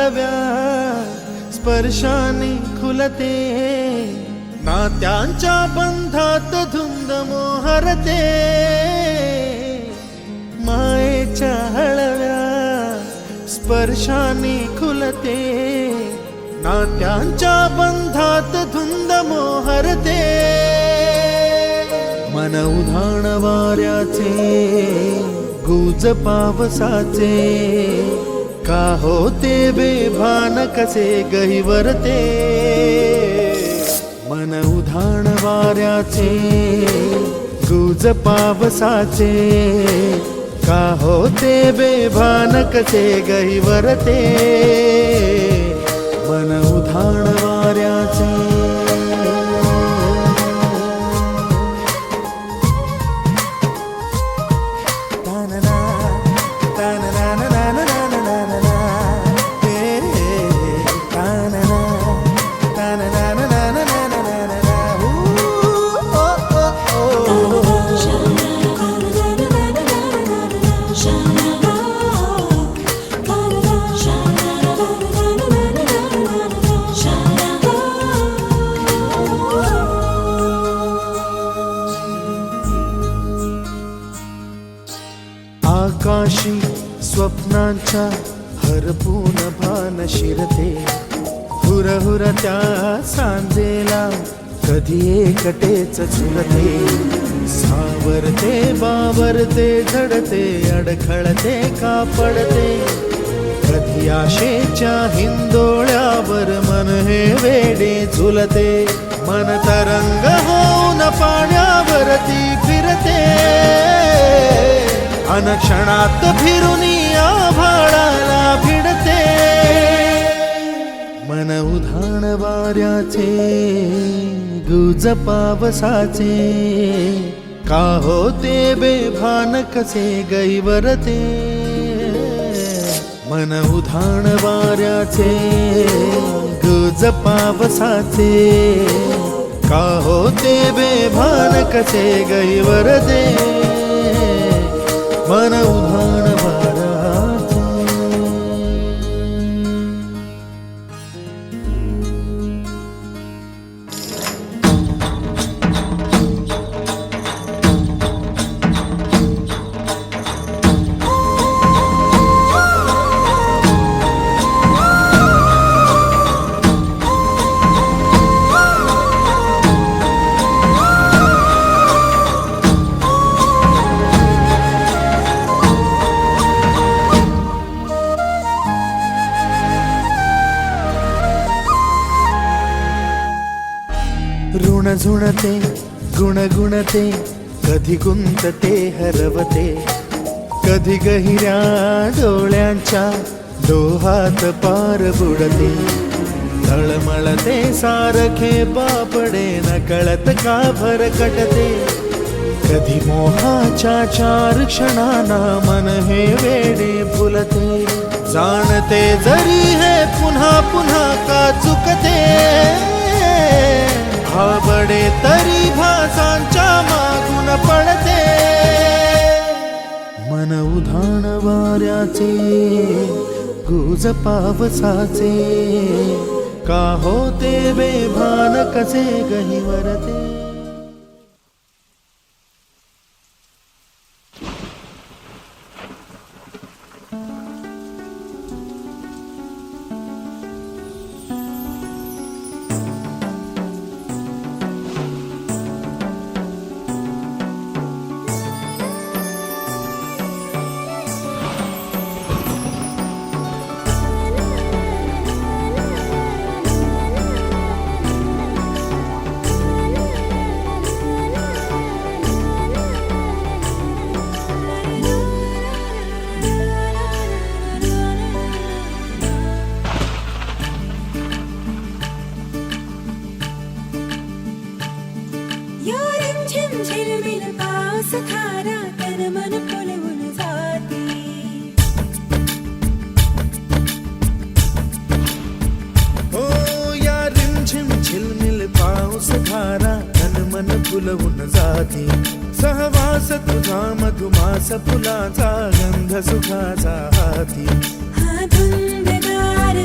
हळव्या स्पर्शाने खुलते, नात्यांच्या बंधात धुंद मोहरते, मायेच्या हळव्या स्पर्शाने खुलते, नात्यांच्या बंधात धुंद मोहरते, मन उधाण वाऱ्याचे गुज पावसाचे, का होते बेभान कसे गहिवरते, मन उधाण वाऱ्याचे गुज पावसाचे, का होते बेभान कसे गहिवरते, मन उधाण वाऱ्याचे. आकाशी स्वप्नांच्या हरपून भान शिरते, हुरहुर त्या सांजेला कधी एकटेच झुलते, सावरते बावरते झडते, अडखळते का पडते, कधी आशेच्या हिंदोळ्यावर मन हे वेडे झुलते, मन तरंग होऊन पाण्यावरती फिरते, अनक्षणात फिरून आभाळाला भिडते, मन उधाण वाऱ्याचे गुज पावसाचे, का होते बेभान कसे गहिवरते, मन उधाण वाऱ्याचे गुज पावसाचे, का होते बेभान कसे गहिवरते, मन उधाण वाऱ्याचे. ऋण झुणते गुणगुणते, कधी गुंतते हरवते, कधी गहिऱ्या डोळ्यांच्या डोहात पार बुडते, तळमळते सारखे बापडे नकळत का भरकटते, कधी मोहाच्या चार क्षणांना मन हे वेडे फुलते, जाणते जरी हे पुन्हा पुन्हा का चुकते, भाबडे तरी भासांच्या मागून पडते, मन उधाण वाऱ्याचे गुज पावसाचे, का होते बेभान कसे गहिवरते. झिलमिल पाऊस खारा तन मन फुलवून जाते. हो या रिमझिम झिलमिल पाऊस खारा तन मन फुलवून जाते. सहवास तुझा मधुमास फुलाचा गंध सुखाचा हाती. हा धुंदगार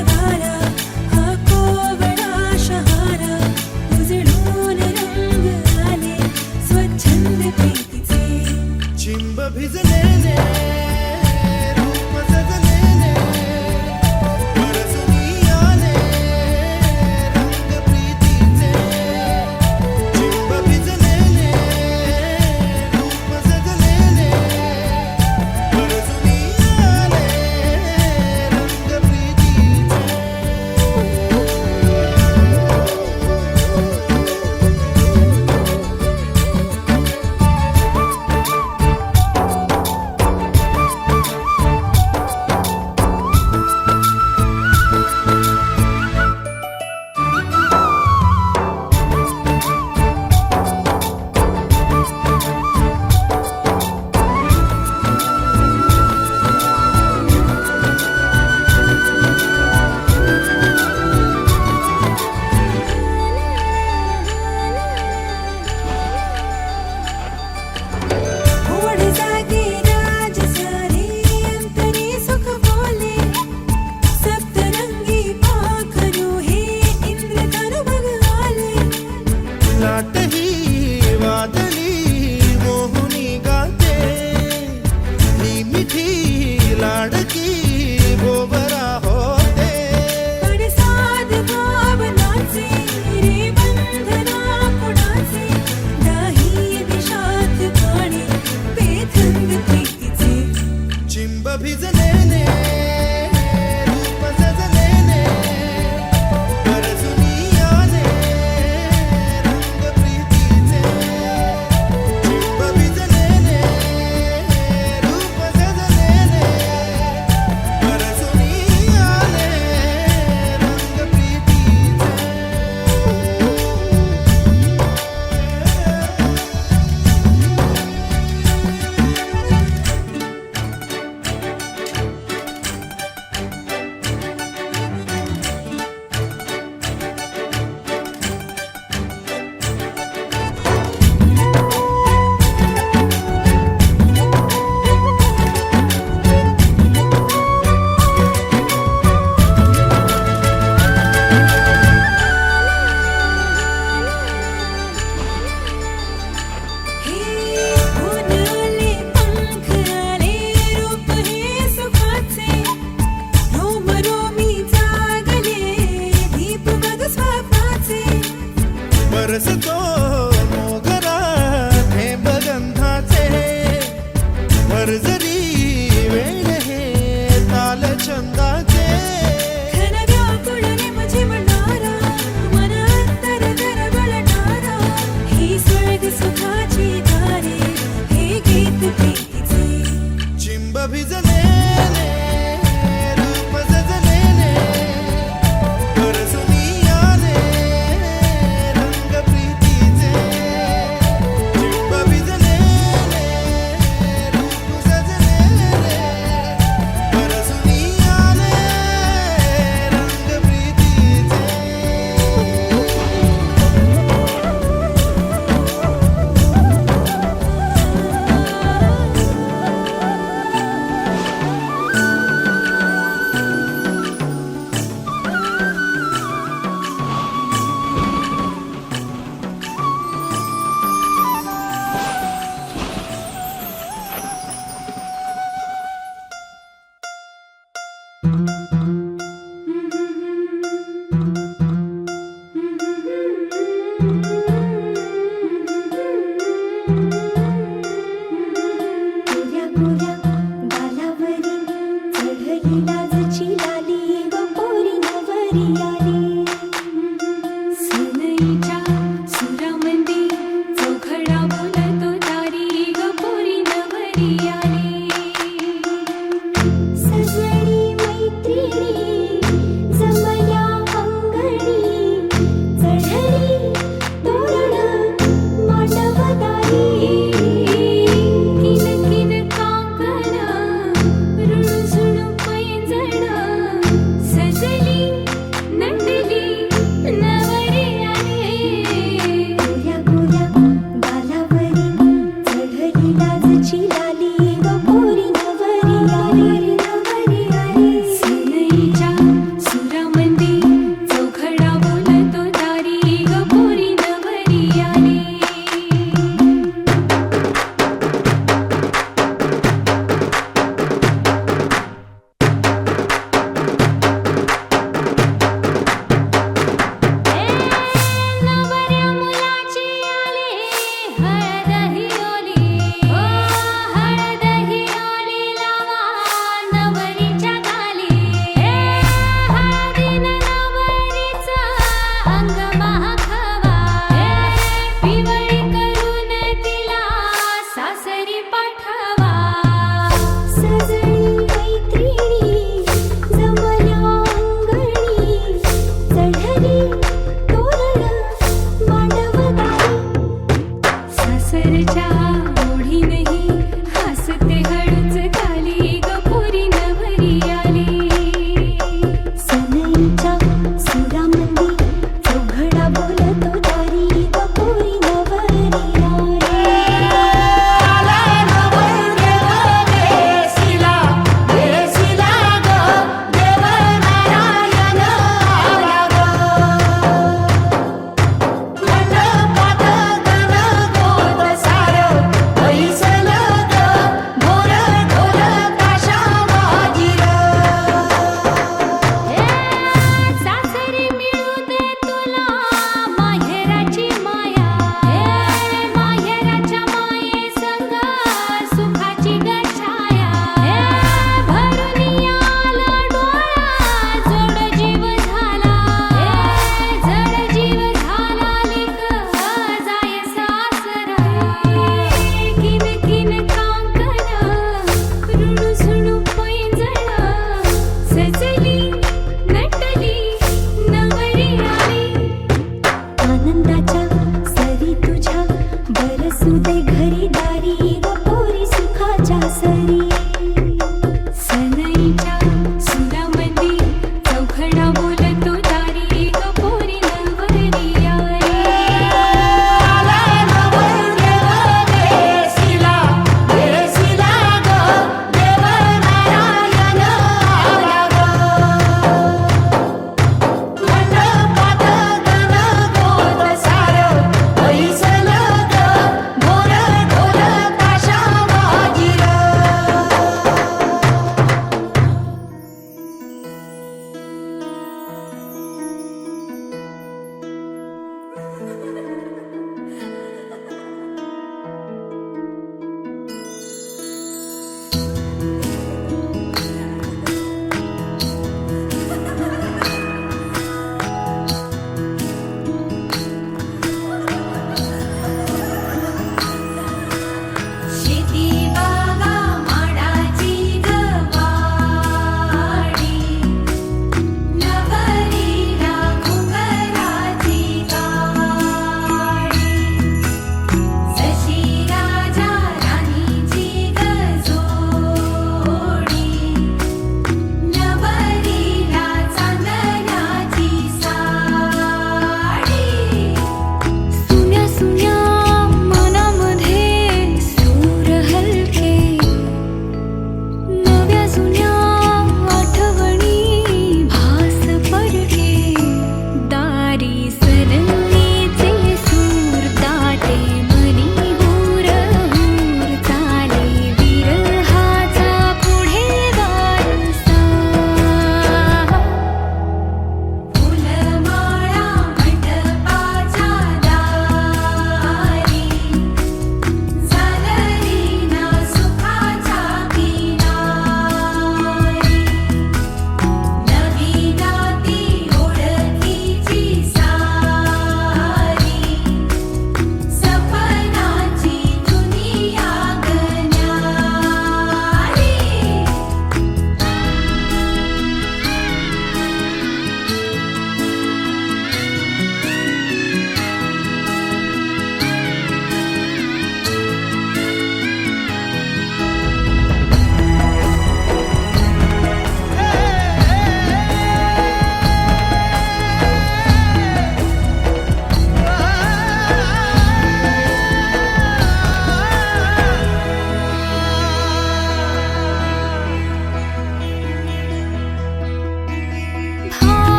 सोन्याच्या ओढीनही हसते हळूच खाली ग पोरी नवरी आली. सनईच्या सुरामंदी चौघडा बोलतो दारी ग पोरी नवरी आली. सासरी मिळू दे तुला माहेराची माया. माहेराच्या माये संग सुखाची गछाया. भरून आला डोळा जोड जीव झाला. जड जीव झाला लेक जाय सासरा. किन किन कांकण रुणू सुणू पैंजण सजली नटली नवरी आली. आनंदाच्या सरी तुझ्या बरसू दे घरी दारी ग पोरी सुखाच्या सरी. सनईच्या सुरामंदी चौघडा बोलतो दारी ग पोरी नवरी आली.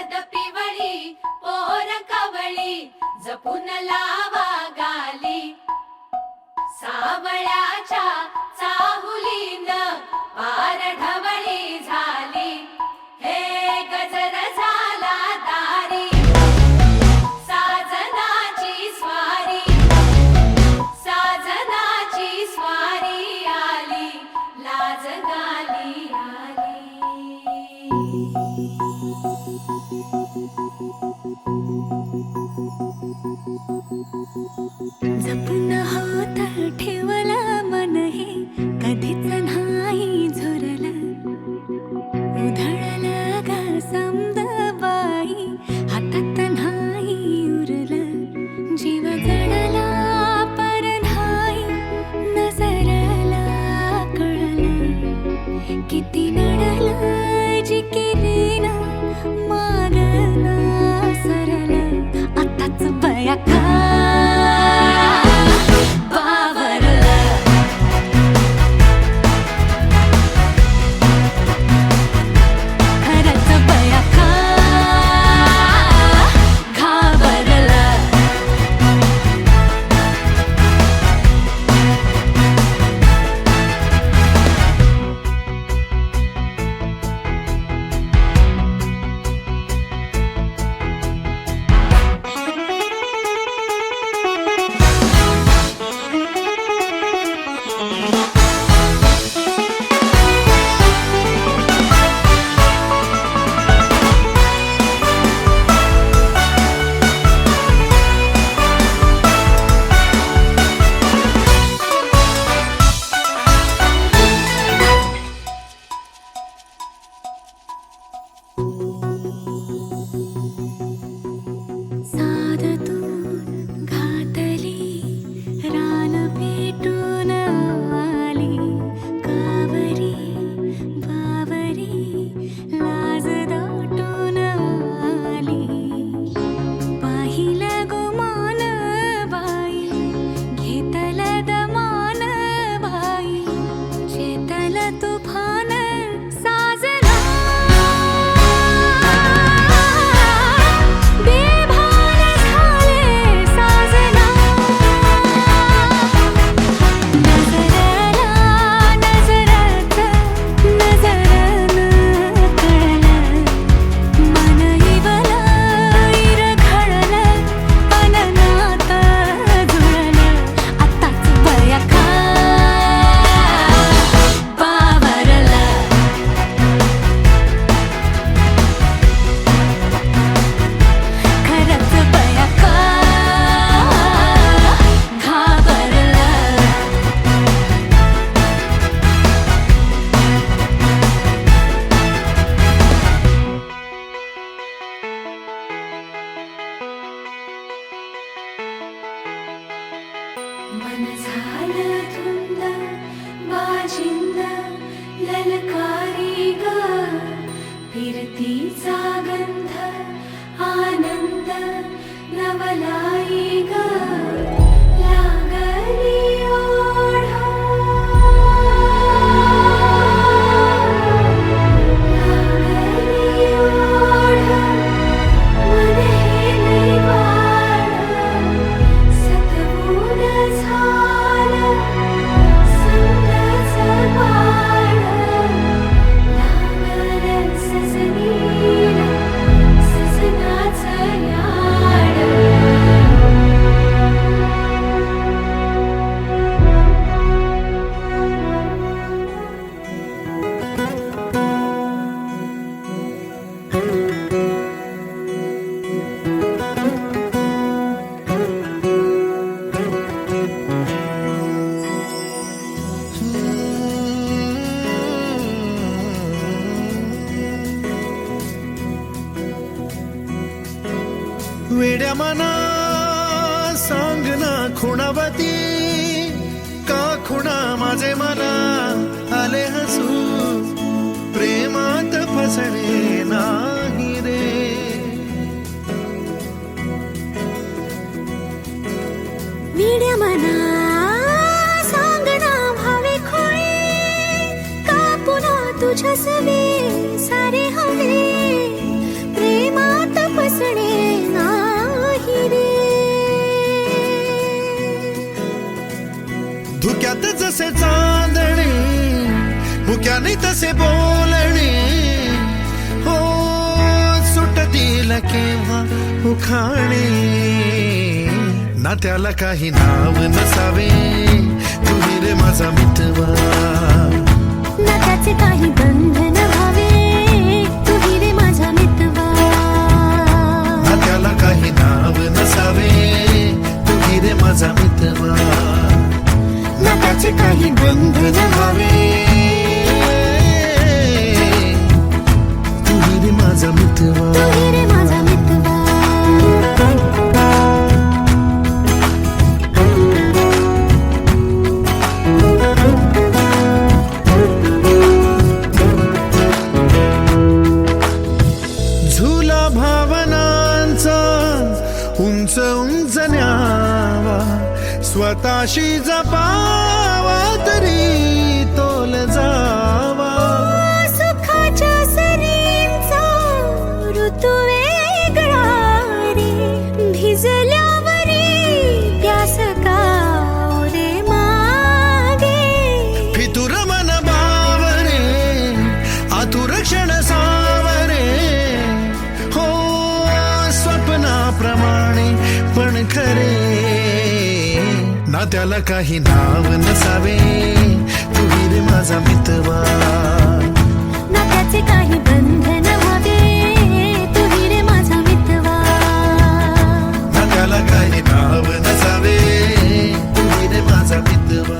हळद पिवळी पोर कवळी जपून लावा गाली सावळ्याच्या चाहुलीन पार ढवळी झाली हे गजर झाला दारी साजनाची स्वारी आली लाज गाली आली जपून होत ठेवला मन हे कधीच नाही झुरलं उधळलं गा समद बाई हातात नाही उरलं जीव जडला पर नाही नजरला कळलं किती नडलं जी केली ना मागना सरलं आताच बया का मन झालं धुंद बाजिंद ललकारी ग फिरतीचा गंध आनंद नवलाई ग लागली ओढा लागली ओढा मन हे निवाड सतबून झालं समजाचं बाळ लागलं सजनीला सजनाचं याड वेड्या मना सांग ना खुणावती का खुणा माझे मला आले हसू प्रेमात फसणे नाही रे वेड्या मना सांगना भावे खोळे का पुन्हा तुझ्या सवे सारे हवे प्रेमात डोक्यात जसे चांदणे, मुक्याने तसे बोलणे, हो सुटतील केव्हा उखाणे. ना त्याला काही नाव नसावे, तुम्ही रे माझा मितवा. ना त्याचे काही बंधन व्हावे, तुही रे माझा मितवा. ना त्याला काही नाव नसावे, तुम्ही रे माझा मितवा. ना त्याचे काही बंधन व्हावे, तुम्ही रे माझा मितवा. तुही रे माझा मितवा. झुला भावनांचा उंच उंच न्यावा, स्वतःशी जपावा तरी तोल जावा. सुखाच्या सरींचा ऋतू वेगळा रे, भिजल्यावरी प्यास का रे मागे. फितुर मन बावरे, आतुर क्षण सावरे, हो स्वप्नाप्रमाणे पण खरे. ना त्याला काही नाव नसावे, तुम्ही रे माझा मितवा. ना त्याचे काही बंधन व्हावे, तुही रे माझा मितवा. ना त्याला काही नाव नसावे, तुम्ही रे माझा मितवा.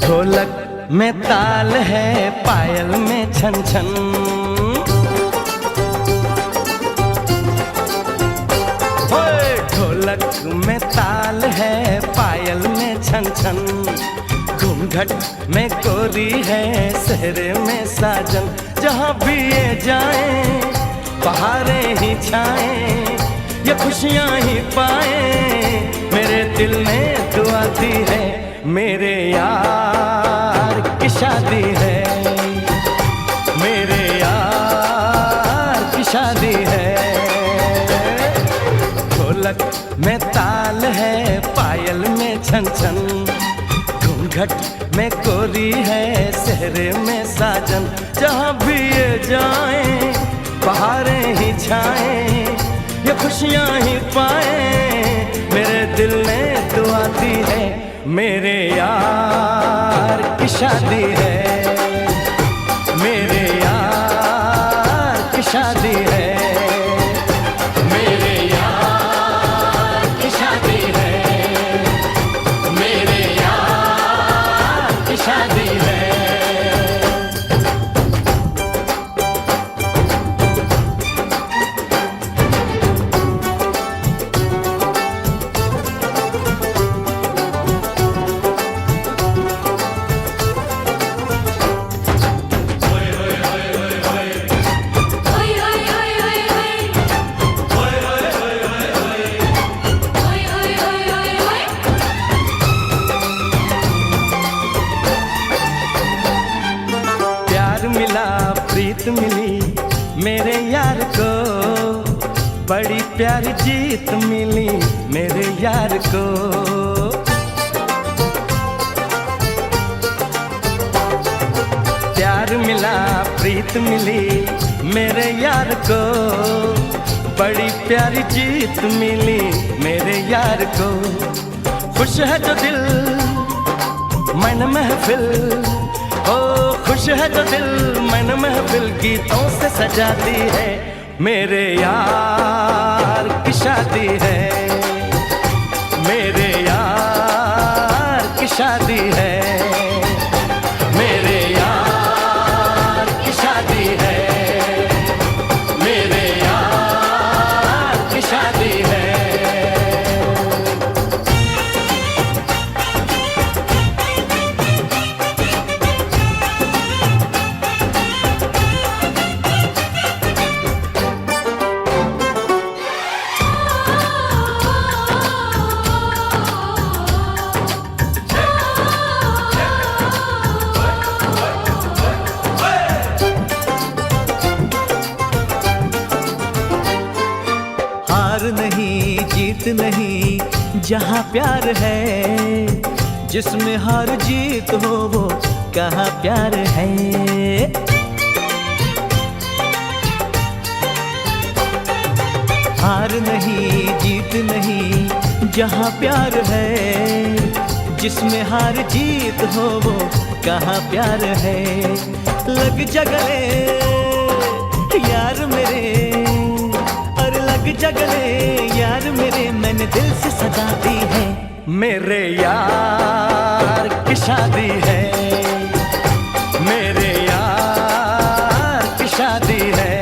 ढोलक में ताल है, पायल में छन छन. ओए ढोलक में ताल है, पायल में छन छन. घूंघट में गोरी है, सेहरे में साजन. जहाँ भी ये जाए बहारें ही छाए, ये खुशियाँ ही पाए. मेरे दिल ने दुआ दी है, मेरे यार की शादी है. मेरे यार की शादी है. ढोलक में ताल है, पायल में छन छन. घूंघट में गोरी है, सेहरे में साजन. जहाँ भी ये जाए बहारें ही छाए, ये खुशियाँ ही पाए. मेरे दिल ने दुआ दी है, मेरे यार की शादी है. मेरे यार की शादी है. मेरे यार की शादी है. मेरे यार की शादी है. प्रीत मिली मेरे यार को, बड़ी प्यारी जीत मिली मेरे यार को. प्यार मिला प्रीत मिली मेरे यार को, बड़ी प्यारी जीत मिली मेरे यार को. खुश है जो दिल मन महफिल, ओ खुश है जो दिल मन महफिल गीतों से सजाती है. मेरे यार की शादी है. मेरे यार की शादी है. मेरे यार की शादी है. मेरे यार की शादी है. जीत नहीं जहाँ प्यार है, जिसमें हार जीत हो वो कहाँ प्यार है। हार नहीं जीत नहीं जहाँ प्यार है, जिसमें हार जीत हो वो कहाँ प्यार है। लग जा गले यार मेरे, और लग जा गले यार मेरे, मैंने दिल से सजा दी है। मेरे यार की शादी है, मेरे यार की शादी है,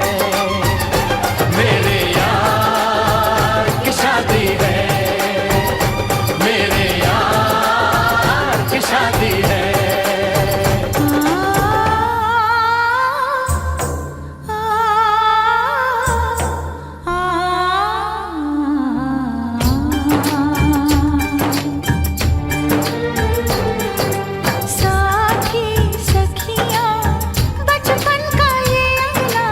मेरे यार की शादी है, मेरे यार की शादी है। साथी सखियाँ बचपन का ये अंगना,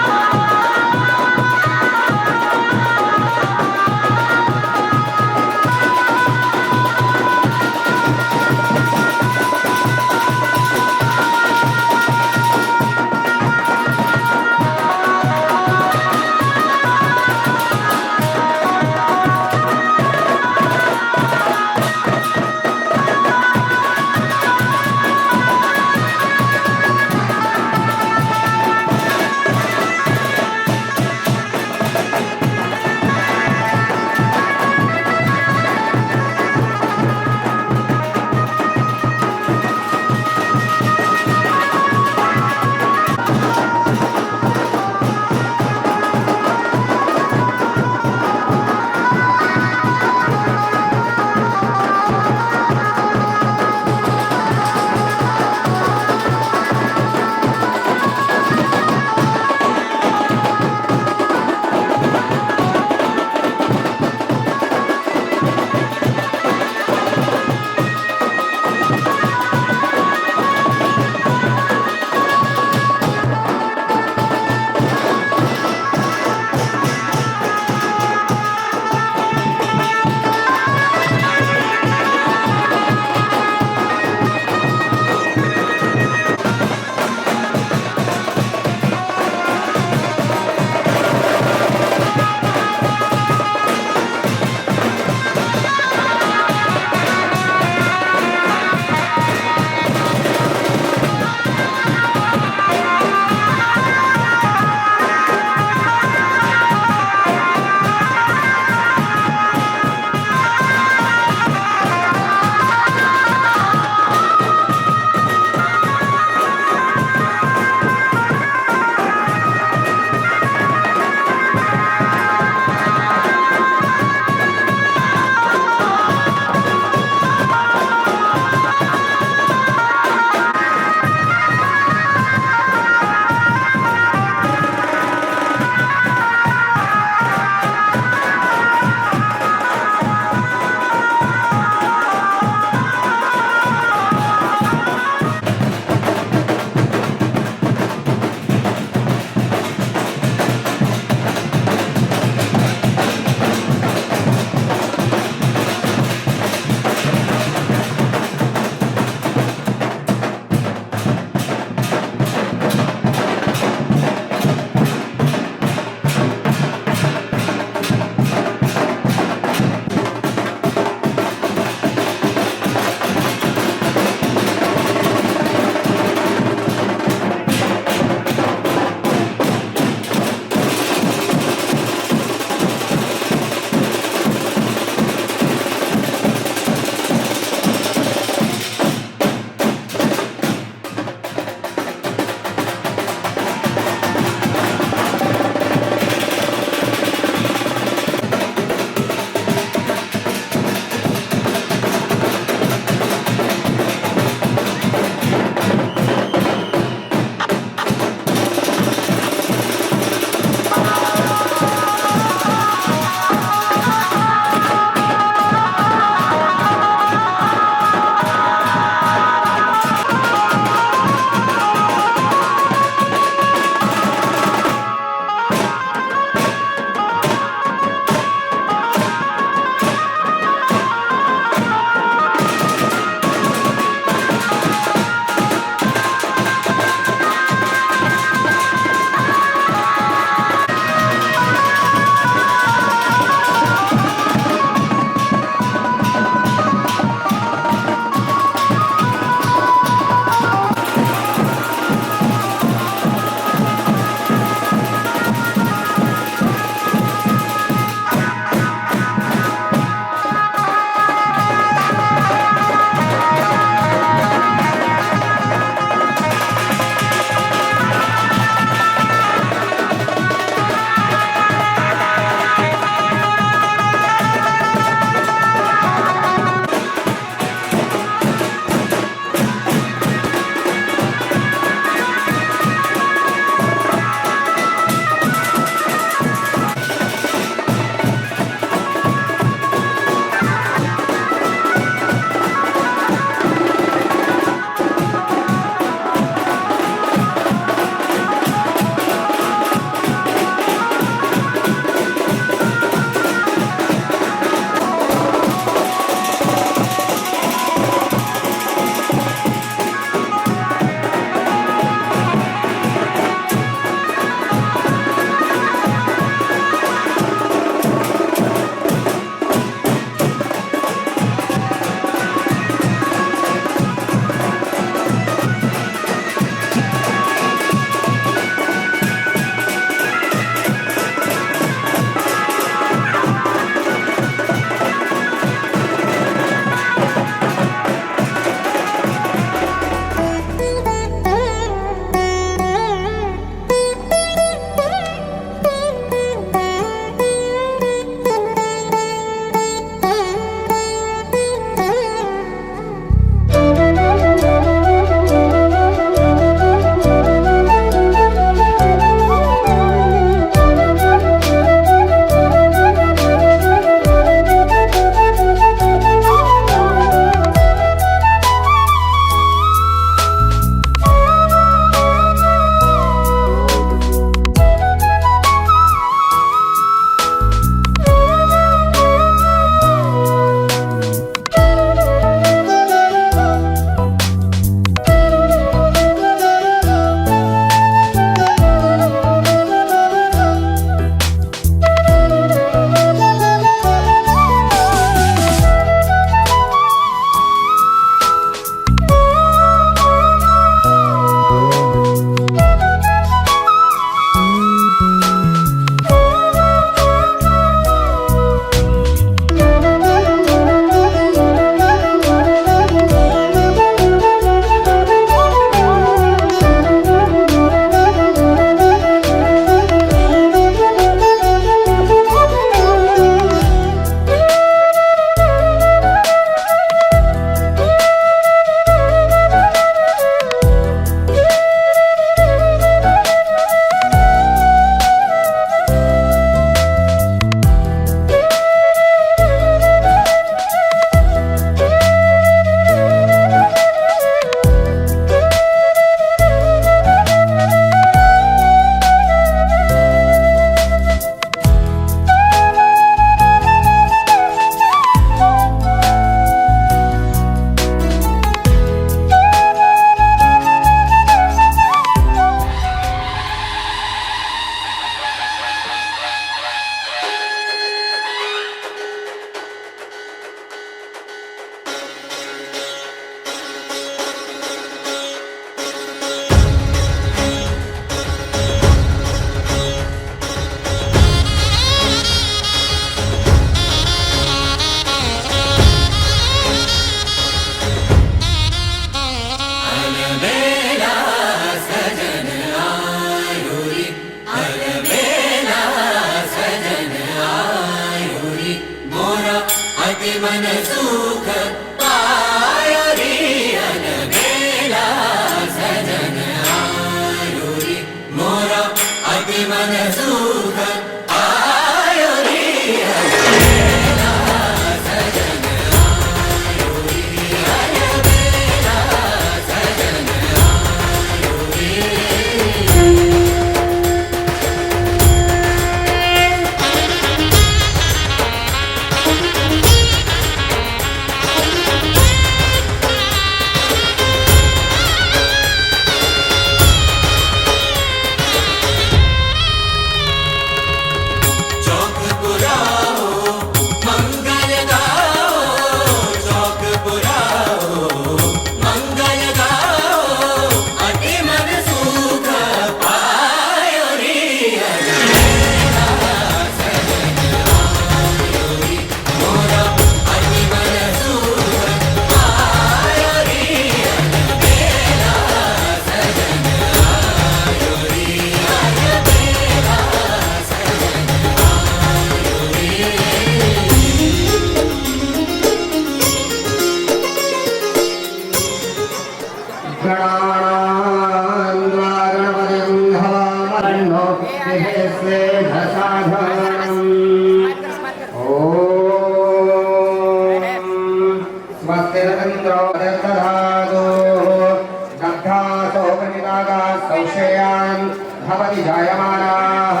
भवति जायमानाः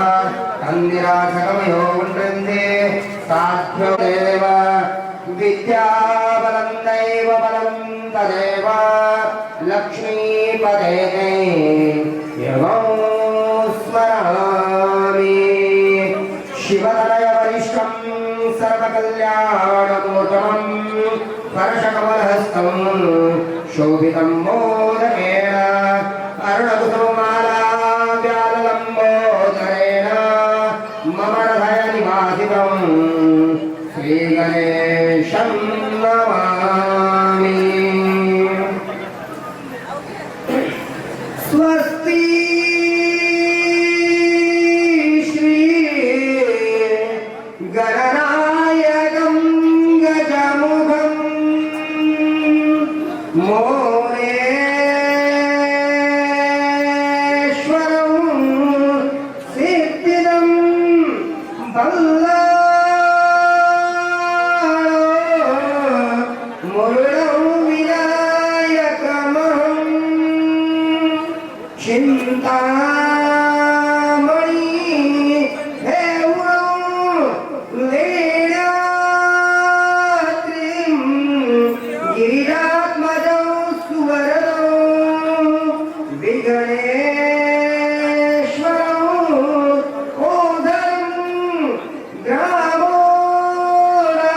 तन्निराशकमयो वृन्दे साध्यो देव विद्याबलं दैव बलं तदेव लक्ष्मीपदे यमौ स्मरामि शिवतनय वरिष्ठं सर्वकल्याणमूर्तमं वर्षकमलहस्तं शोभितं मोदकेन अरुणकुसुमाला व्यालम्बोदरेण मम हृदयनिवासितं श्रीगणेशं नमामि। स्वस्ति श्री गणनायकं गजमुखं मोरेश्वरं सिद्धिदं मुरुडं विनायकमहं चिन्तामणि हेवं लीलात्रिं गिरिरात्मजं सुवरदं विघ्नेश्वरं ओदरं ग्रामोरा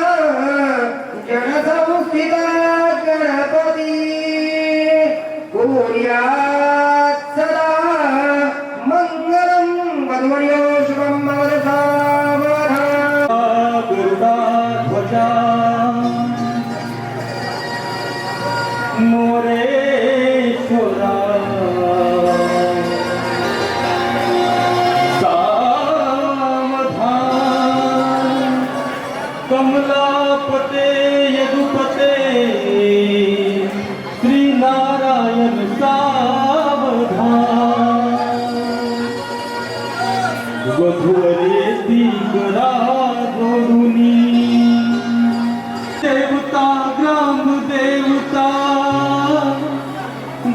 जनसंस्थिता गणपति कुर्यात् सदा मङ्गलं वधुवर्यो शुभं भवतु गरुडाध्वजा मोरेश्वरा सावधान कमलापते यदुपते श्रीनारायण सावधान वधूवरेती गळा जोडुनी देवता ग्राम देवता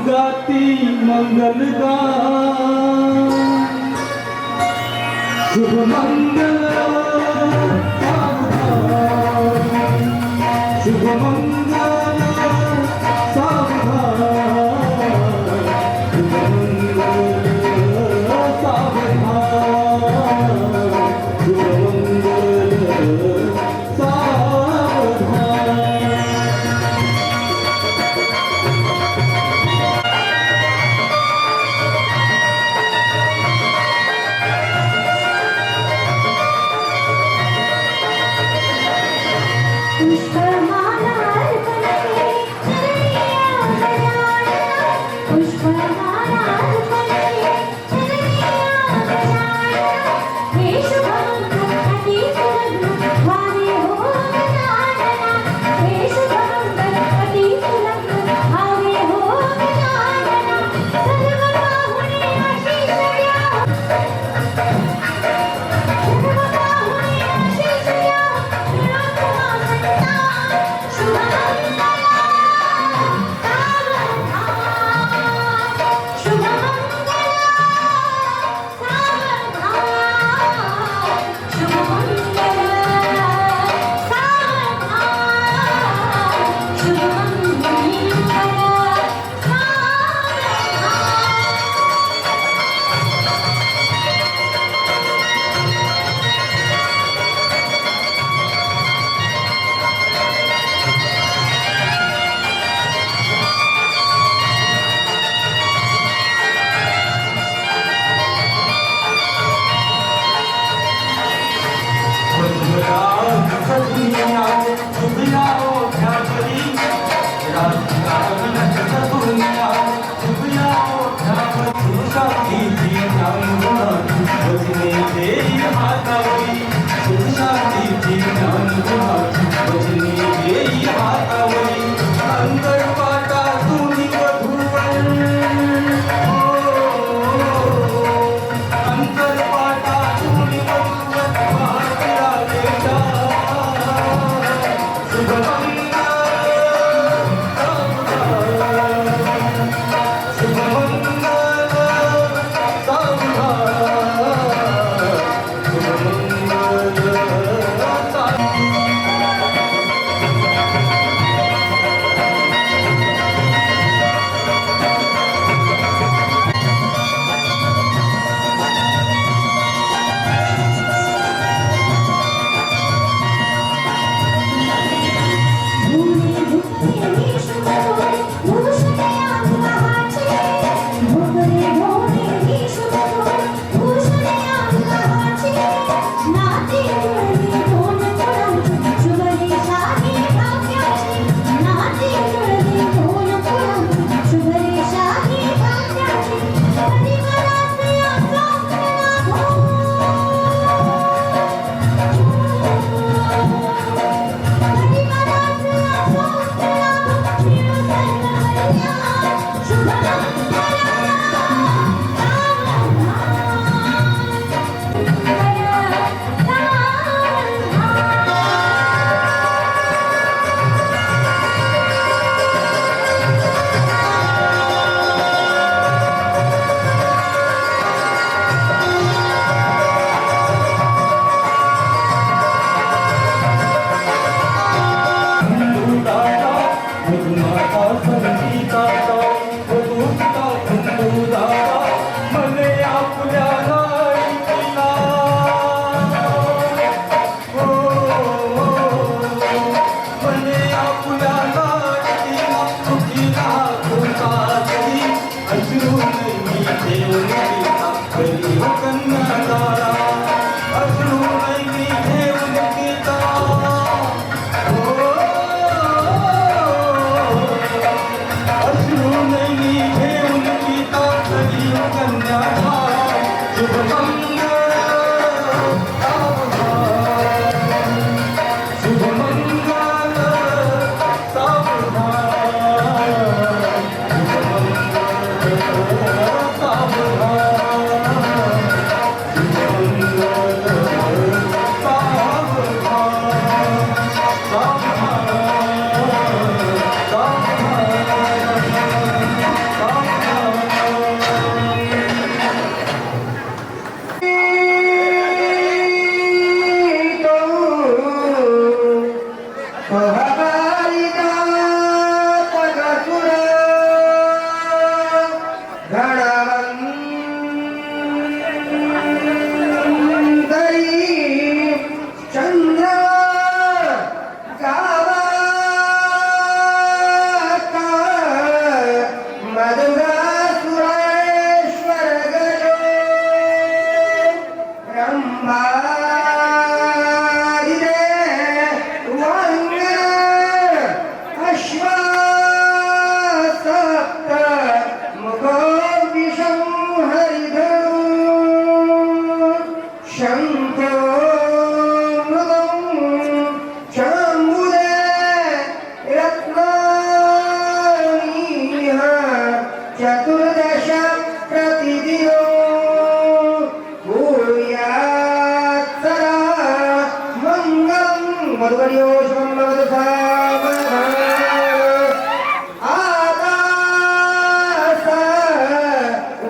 गाती मंगल गान शुभ मंगल सावधान शुभ मंगल सावधान शुभ मंगल सावधान शुभ मंगल सावधान। नाची जुळली दोन कुळांची शुभ रेषा ही भाग्याची नाची जुळली दोन कुळांची शुभ रेषा ही भाग्याची कधी मनात या स्वप्नाला कधी मनात या स्वप्नाला फिरू सर्व शुभ चतुर्दश प्रतिदिनो भूयात् सदा मङ्गलं मधुवर्यो शुभं भवतु सावधानम् आकाश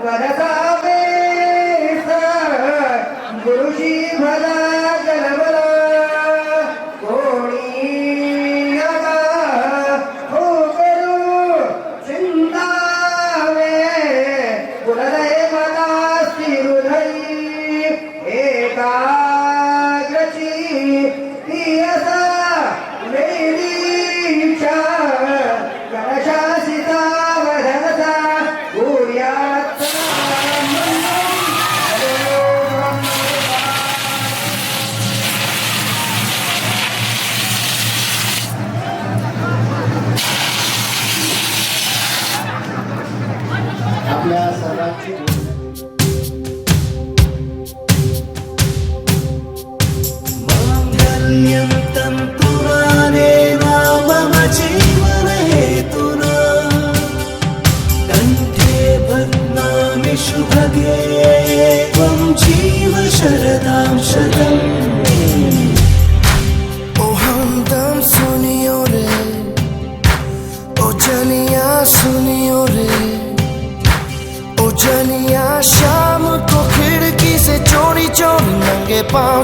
वरदा वेश गुरुशी भला जलबला कोणीयगा हो करू चिंतावे गुणदय मला स्थिरुधई एकाग्रची पियसा वेदीच्या कलशासिता वधसा भूयात् आपल्या सर्वांची माङ्गल्यं तन्तुवानेन मम जीवनहेतुना कण्ठे बध्नामि शुभगे त्वं जीव शरदां शतम् ओ हमदम सुनियो रे ओ जनिया सुनियो रे ओ जनिया शाम को खिड़की से चोरी चोरी नंगे पाँव